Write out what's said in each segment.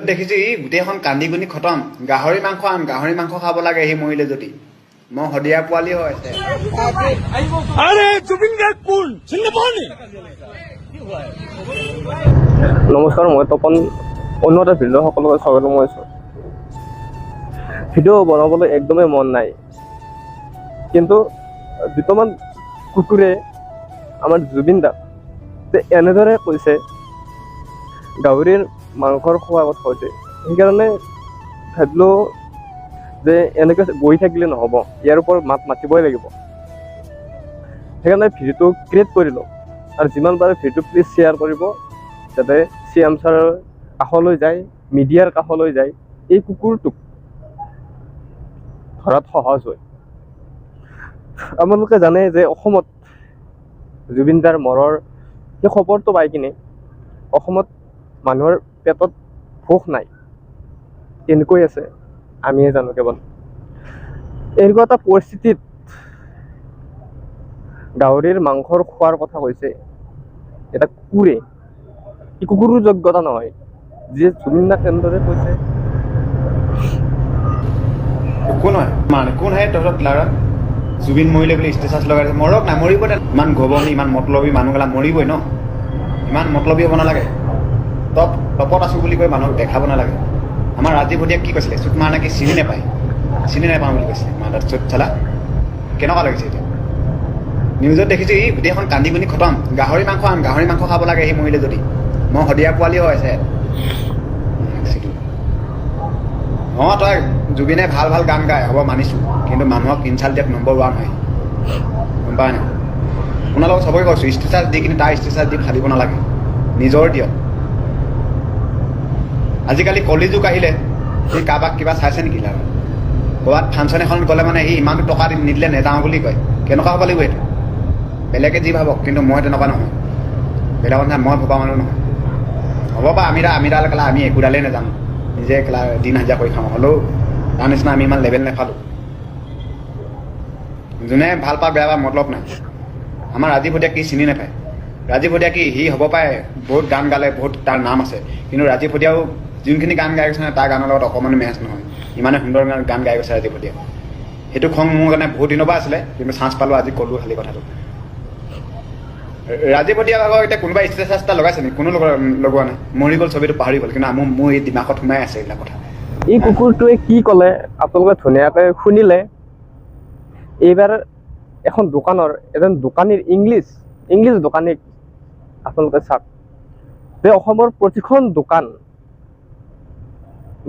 দেখিছো ই গোটেইখন কান্দি কুনি খতম গাহৰি মাংস আন গাহৰি মাংস খাব লাগে সি মৰিলে যদি মই হদিয়া পোৱালি হৈ আছে আৰে জুবিন গাৰ্গ কোন চিনি পোৱা নি নমস্কাৰ মই তপন অন্য এটা ভিডিঅ' সকলোকে স্বাগতম জনাইছোঁ ভিডিঅ' বনাবলৈ একদমেই মন নাই কিন্তু দুটামান কুকুৰে আমাৰ জুবিন দাক এনেদৰে কৈছে গাহৰিৰ মাংসৰ খোৱাৰ কথা কৈছে সেইকাৰণে ভাবিলোঁ যে এনেকৈ বহি থাকিলে নহ'ব ইয়াৰ ওপৰত মাত মাতিবই লাগিব সেইকাৰণে ভিডিঅ'টো ক্ৰিয়েট কৰিলোঁ আৰু যিমান পাৰে ভিডিঅ'টো প্লিজ শ্বেয়াৰ কৰিব যাতে CM ছাৰৰ কাষলৈ যায় মিডিয়াৰ কাষলৈ যায় এই কুকুৰটোক ধৰাত সহজ হয় আপোনালোকে জানে যে অসমত জুবিন দাৰ মৰৰ সেই খবৰটো পাই কিনে অসমত মানুহৰ পেটত ভোক নাই কেনেকৈ আছে আমিয়ে জানো কেৱল এনেকুৱা এটা পৰিস্থিতিত গাহৰিৰ মাংসৰ খোৱাৰ কথা কৈছে এটা কুকুৰে এই কুকুৰৰ যোগ্যতা নহয় যিয়ে জুবিন দাক এনেদৰে কৈছে কোন হয় মানে কোন হয় তহঁত ল'ৰা জুবিন মৰিলে বুলি ষ্টেটাছ লগাইছে মৰক না মৰিব ইমান গবনি ইমান মতলবী মানুহগিলা মৰিবই ন ইমান মতলবী হ'ব নালাগে টপত আছোঁ বুলি কৈ মানুহক দেখাব নালাগে আমাৰ ৰাজীৱ ভটিয়াক কি কৈছিলে চুট মাৰ নাকি চিনি নাপাওঁ বুলি কৈছিলে মাৰ চুট চালা কেনেকুৱা লাগিছে এতিয়া নিউজত দেখিছোঁ ই গোটেইখন কান্দি কুনি খতম গাহৰি মাংস আন গাহৰি মাংস খাব লাগে সি মৰিলে যদি মই হদিয়া পোৱালি হৈ আছে অঁ তই জুবিনে ভাল ভাল গান গায় হ'ব মানিছোঁ কিন্তু মানুহক ইনচাল্ট দিয়াত নম্বৰ 1 হয় গম পায় নাই আপোনালোকক চবকে কৈছোঁ ষ্টেটাছ দি কিনে তাৰ ষ্টেটাছ দি ফালিব নালাগে নিজৰ দিয়ক আজিকালি কলিযুগ আহিলে সি কাৰোবাক কিবা চাইছে নেকি লাভ ক'ৰবাত ফাংচন এখনত গ'লে মানে সি ইমানটো টকা নিদিলে নেযাওঁ বুলি কয় কেনেকুৱা হ'ব লাগিব এইটো বেলেগে যি ভাবক কিন্তু মই তেনেকুৱা নহয় বেলেগৰ কথা মই ভবা মানুহ নহয় হ'ব বা আমিডাল কেলা আমি একোডালেই নাজানো নিজে কেলা দিন হাজিৰা কৰি খাওঁ হ'লেও তাৰ নিচিনা আমি ইমান লেভেল নেপালোঁ যোনে ভাল পা বেয়া পা মতলব নাই আমাৰ ৰাজীৱ ভটিয়াক কি চিনি নাপায় ৰাজীৱ ভটিয়া কি সি হ'ব পাৰে বহুত গান গালে বহুত তাৰ নাম আছে কিন্তু ৰাজীৱ ভটিয়াও যোনখিনি গান গাই গৈছে তাৰ গানৰ লগত অকণমানো মেচ নহয় ইমানে সুন্দৰ গান গাই গৈছে ৰাজীৱ ভটিয়া সেইটো খং মোৰ কাৰণে বহুত দিনৰ পৰা আছিলে কিন্তু চান্স পালোঁ আজি ক'লোঁ খালি কথাটো ৰাজীৱ ভটিয়াক আকৌ এতিয়া কোনোবা ষ্টেটাছ এটা লগাইছে নেকি কোনো লগোৱা নাই মৰি গ'ল ছবিটো পাহৰি গ'ল কিন্তু মোৰ এই দিমাগত সোমাই আছে এইবিলাক কথা এই কুকুৰটোৱে কি ক'লে আপোনালোকে ধুনীয়াকৈ শুনিলে এইবাৰ এখন দোকানৰ এজন দোকানীৰ ইংলিছ দোকানীক আপোনালোকে চাওক যে অসমৰ প্ৰতিখন দোকান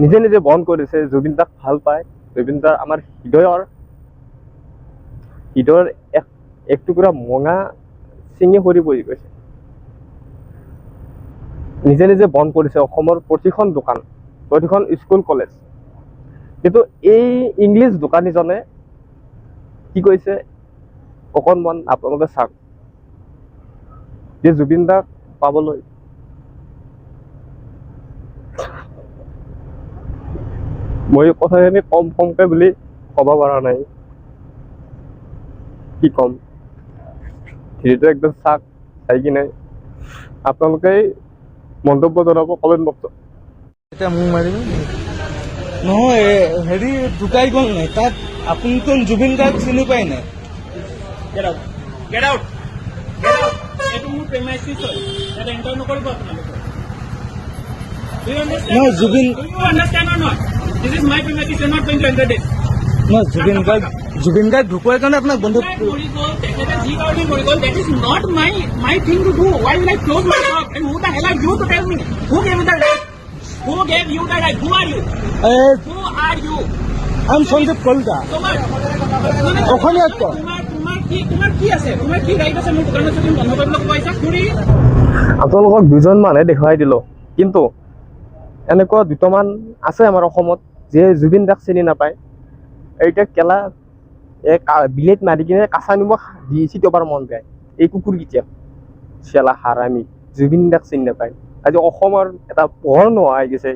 নিজে নিজে বন্ধ কৰিছে জুবিন দাক ভাল পায় জুবিন দা আমাৰ হৃদয়ৰ এক টুকুৰা মঙা চিঙি সৰি পৰি গৈছে নিজে নিজে বন্ধ কৰিছে অসমৰ প্ৰতিখন দোকান প্ৰতিখন স্কুল কলেজ কিন্তু এই ইংলিছ দোকানীজনে কি কৈছে অকণমান আপোনালোকে চাওক যে জুবিন দাক পাবলৈ মই কথাখিনি কমকৈ বুলি ক'ব পৰা নাই কি ক'ম ভিডিঅ'টো একদম চাই কিনে আপোনালোকে মন্তব্য জনাব কমেণ্ট বক্সত এতিয়া মোক মাৰিব নহয় হেৰি ঢুকাই গ'ল নাই তাত আপুনিতো জুবিন গাৰ্গ চিনি পায় নাই এইটো মোৰ প্ৰেমাইচিছ হয় ইয়াত এণ্টাৰ নকৰিব আপোনালোকে নহয় Zubeen understand or not this is my premises you not going to enter this নহয় জুবিন গাৰ্গ ঢুকোৱাৰ কাৰণে আপোনাক বন্ধ মৰি গ'ল তেখেতে যি কাৰণে মৰি গ'ল that is not my thing to do why will I close my shop and who the hell are you to tell me who gave you the right who gave you the right who are you I am Sanjeev Kalita অসমীয়াত কয় তোমাৰ কি আছে তোমাৰ কি right আছে মোৰ দোকানত যদি বন্ধ কৰিবলৈ কৈছা খুৰী আপোনালোকক দুজন মানুহে দেখুৱাই দিলোঁ কিন্তু এনেকুৱা দুটামান আছে আমাৰ অসমত যিয়ে জুবিন দাক চিনি নাপায় এইটা কেলা বিলেট মাৰি কিনে কাঁচা নিমখ দি চিটিয়াবৰ মন যায় এই কুকুৰকেইটাক চেলা হাৰামি জুবিন দাক চিনি নাপায় আজি অসমৰ এটা পোহৰ নোহোৱা হৈ গৈছে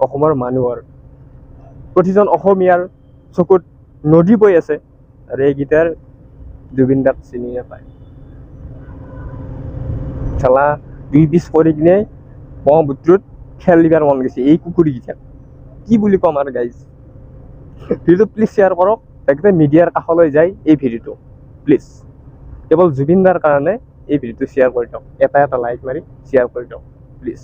অসমৰ মানুহৰ প্ৰতিজন অসমীয়াৰ চকুত নদী বৈ আছে আৰু এইকেইটাৰ জুবিন দাক চিনি নাপায় চেলা দুই পিছ পৰি কিনে ব্ৰহ্মপুত্ৰত খেলিবাৰ মন গৈছে এই কুকুৰকেইটা কি বুলি ক'ম আৰু গাইজ ভিডিঅ'টো প্লিজ শ্বেয়াৰ কৰক যাতে মিডিয়াৰ কাষলৈ যায় এই ভিডিঅ'টো প্লিজ কেৱল জুবিন দাৰ কাৰণে এই ভিডিঅ'টো শ্বেয়াৰ কৰি দিয়ক এটা লাইক মাৰি শ্বেয়াৰ কৰি দিয়ক প্লিজ